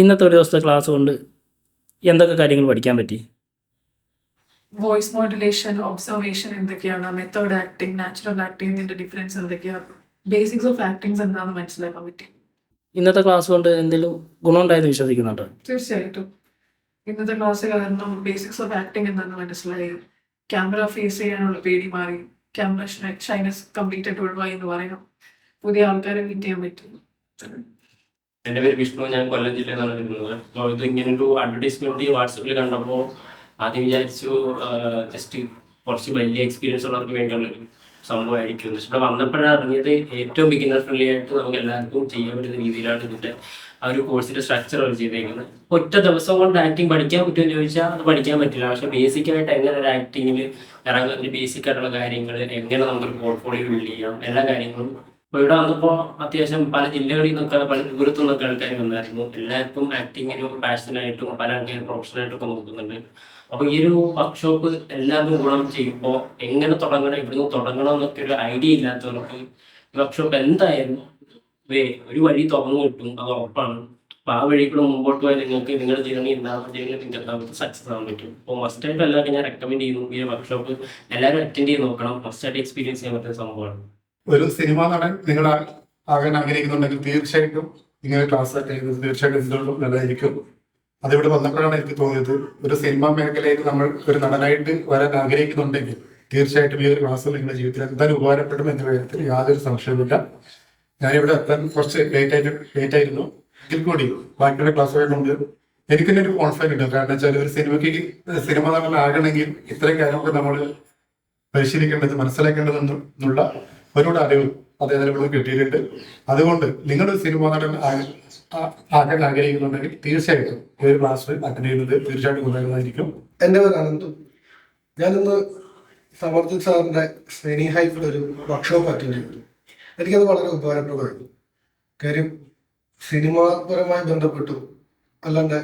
ഇന്നത്തെ ഒരു ദിവസത്തെ ക്ലാസ് കൊണ്ട് എന്തൊക്കെ കാര്യങ്ങൾ പഠിക്കാൻ പറ്റി? വോയിസ് മോഡുലേഷൻ, ഒബ്സർവേഷൻ എന്തൊക്കെയാണ്, മെത്തേഡ് ആക്ടിങ്, നാച്ചുറൽ ആക്ടിങ്ങിന്റെ ഡിഫറൻസ് എന്തൊക്കെയാണ്, ബേസിക്സ് ഓഫ് ആക്ടിങ്സ് എന്താണെന്ന് മനസ്സിലാക്കാൻ പറ്റി. ഇന്നത്തെ ക്ലാസ് കൊണ്ട് എന്തെങ്കിലും ഗുണമുണ്ടായെന്ന് വിശ്വസിക്കുന്നുണ്ടോ? തീർച്ചയായിട്ടും ഇന്നത്തെ ക്ലാസ് കാരണം ബേസിക്സ് ഓഫ് ആക്ടിങ് എന്താണെന്ന് മനസ്സിലായി, ക്യാമറ ഫേസ് ചെയ്യാനുള്ള പേടി മാറി, ക്യാമറ ഷൈനസ് കംപ്ലീറ്റ് ആയിട്ട് ഒഴിവായി എന്ന് പറയാം, പുതിയ ആൾക്കാരെ മീറ്റ് ചെയ്യാൻ പറ്റും. എൻ്റെ പേര് വിഷ്ണു, ഞാൻ കൊല്ലം ജില്ലയിൽ നിന്നാണ് വരുന്നത്. അപ്പോൾ ഇത് ഇങ്ങനെ ഒരു അഡ്വർടൈസ്മെന്റ് വാട്സപ്പിൽ കണ്ടപ്പോൾ ആദ്യം വിചാരിച്ചു ജസ്റ്റ് കുറച്ച് വലിയ എക്സ്പീരിയൻസ് ഉള്ളവർക്ക് വേണ്ടിയുള്ളൊരു സംഭവമായിരിക്കും. പക്ഷെ ഇവിടെ വന്നപ്പോഴാണ് അറിഞ്ഞത് ഏറ്റവും ബിഗിനർ ഫ്രണ്ട്ലി ആയിട്ട് നമുക്ക് എല്ലാവർക്കും ചെയ്യാൻ പറ്റുന്ന രീതിയിലാണ് ഇതിൻ്റെ ആ ഒരു കോഴ്സിന്റെ സ്ട്രക്ചർ അവർ ചെയ്തേക്കുന്നത്. ഒറ്റ ദിവസം കൊണ്ട് ആക്ടിങ് പഠിക്കാൻ പറ്റുമെന്ന് ചോദിച്ചാൽ അത് പഠിക്കാൻ പറ്റില്ല. പക്ഷെ ബേസിക്കായിട്ട് എങ്ങനെ ഒരു ആക്ടിങ്ങിൽ ഇറങ്ങുന്നതിന് ബേസിക് ആയിട്ടുള്ള കാര്യങ്ങൾ, എങ്ങനെ നമുക്കൊരു പോർട്ട്ഫോളിയോ ബിൽഡ് ചെയ്യാം, എല്ലാ കാര്യങ്ങളും. അപ്പോൾ ഇവിടെ വന്നപ്പോൾ അത്യാവശ്യം പല ജില്ലകളിൽ നിന്നൊക്കെ പല ദൂരത്തു നിന്നൊക്കെ ആൾക്കാർ വന്നായിരുന്നു. എല്ലാവർക്കും ആക്ടിങ്ങിന് പാഷനായിട്ടും പല ആൾക്കാരും പ്രൊഫഷനായിട്ടൊക്കെ നോക്കുന്നുണ്ട്. അപ്പോൾ ഈ ഒരു വർക്ക്ഷോപ്പ് എല്ലാവരും ഗുണം ചെയ്യുമ്പോൾ എങ്ങനെ തുടങ്ങണം, ഇവിടുന്ന് തുടങ്ങണം എന്നൊക്കെ ഒരു ഐഡിയ ഇല്ലാത്തവർക്ക് ഈ വർക്ക്ഷോപ്പ് എന്തായാലും ഒരു വഴി തുറന്നു കിട്ടും, അത് ഉറപ്പാണ്. അപ്പോൾ ആ വഴി കൂടെ മുമ്പോട്ട് പോയാൽ നിങ്ങൾക്ക് നിങ്ങളുടെ ജേർണി നിങ്ങൾക്ക് എന്താകും സക്സസ് ആകാൻ പറ്റും. അപ്പോൾ മസ്റ്റായിട്ട് എല്ലാവർക്കും ഞാൻ റെക്കമെൻഡ് ചെയ്യുന്നു ഈ ഒരു വർക്ക്ഷോപ്പ് എല്ലാവരും അറ്റൻഡ് ചെയ്ത് നോക്കണം. മസ്റ്റായിട്ട് എക്സ്പീരിയൻസ് ചെയ്യാൻ പറ്റുന്ന സംഭവമാണ്. ഒരു സിനിമ നടൻ നിങ്ങൾ ആകാൻ ആഗ്രഹിക്കുന്നുണ്ടെങ്കിൽ തീർച്ചയായിട്ടും ഇങ്ങനെ ക്ലാസ് അറ്റൻഡ് ചെയ്യുന്നത് തീർച്ചയായിട്ടും എന്തുകൊണ്ടും നല്ലതായിരിക്കും. അതിവിടെ വന്നപ്പോഴാണ് എനിക്ക് തോന്നിയത്, ഒരു സിനിമാ മേഖലയിൽ നമ്മൾ ഒരു നടനായിട്ട് വരാൻ ആഗ്രഹിക്കുന്നുണ്ടെങ്കിൽ തീർച്ചയായിട്ടും ഈ ഒരു ക്ലാസ് നിങ്ങളുടെ ജീവിതത്തിൽ എന്തായാലും ഉപകാരപ്പെടും എന്ന കാര്യത്തിൽ യാതൊരു സംശയവുമില്ല. ഞാനിവിടെ എത്താൻ കുറച്ച് ലേറ്റ് ആയിരുന്നു എങ്കിൽ കൂടി ബാക്കിയുള്ള ക്ലാസ്സുകളുണ്ട് എനിക്ക് തന്നെ ഒരു കോൺഫിഡൻസ് ഉണ്ട്. കാരണം വെച്ചാൽ ഒരു സിനിമ നടനാകണമെങ്കിൽ ഇത്രയും കാര്യങ്ങൾ നമ്മൾ പരിശീലിക്കേണ്ടത്, മനസ്സിലാക്കേണ്ടതെന്നുള്ള ഒരുപാട് അറിവ് അദ്ദേഹത്തിന് ഇവിടെ കിട്ടിയിട്ടുണ്ട്. അതുകൊണ്ട് നിങ്ങളൊരു സിനിമ നടൻ ആകാൻ ആഗ്രഹിക്കുന്നുണ്ടെങ്കിൽ തീർച്ചയായിട്ടും ഈ ഒരു ക്ലാസ് അറ്റൻഡ് ചെയ്യുന്നത് തീർച്ചയായിട്ടും ഉപകാരമായിരിക്കും. എൻ്റെ പേര് അനന്തു. ഞാനിന്ന് സമർജിത് സാറിൻ്റെ സ്നേഹി ഹൈഫിൽ ഒരു വർക്ക്ഷോപ്പ് അറ്റൻഡ് ചെയ്തു. എനിക്കത് വളരെ ഉപകാരപ്രദമായിരുന്നു. കാര്യം സിനിമാപരമായി ബന്ധപ്പെട്ടു, അല്ലാണ്ട്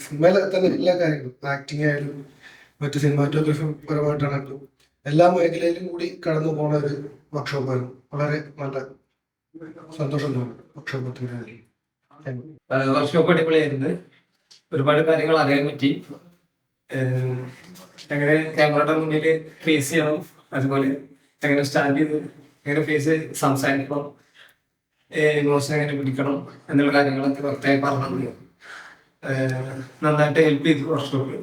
സിനിമയിലെ തന്നെ എല്ലാ കാര്യങ്ങളും, ആക്ടിങ് ആയാലും മറ്റ് സിനിമാറ്റോഗ്രഫി പരമായിട്ടാണെങ്കിലും എല്ലാ മേഖലയിലും കൂടി കടന്നു പോകുന്ന ഒരു വർക്ക്ഷോപ്പായിരുന്നു. വളരെ നല്ല സന്തോഷം തോന്നി വർക്ക്ഷോപ്പത്തിന്. വർക്ക്ഷോപ്പ് അടിപൊളിയായിരുന്നു. ഒരുപാട് കാര്യങ്ങൾ അറിയാൻ പറ്റി. എങ്ങനെ ക്യാമറയുടെ മുന്നിൽ ഫേസ് ചെയ്യണം, അതുപോലെ എങ്ങനെ സ്റ്റാൻഡ് ചെയ്ത് എങ്ങനെ ഫേസ് സംസാരിക്കണം, ഇമോഷൻ എങ്ങനെ പിടിക്കണം എന്നുള്ള കാര്യങ്ങളൊക്കെ പ്രത്യേകം പറഞ്ഞു. നന്നായിട്ട് ഹെൽപ്പ് ചെയ്തു വർക്ക്ഷോപ്പ്.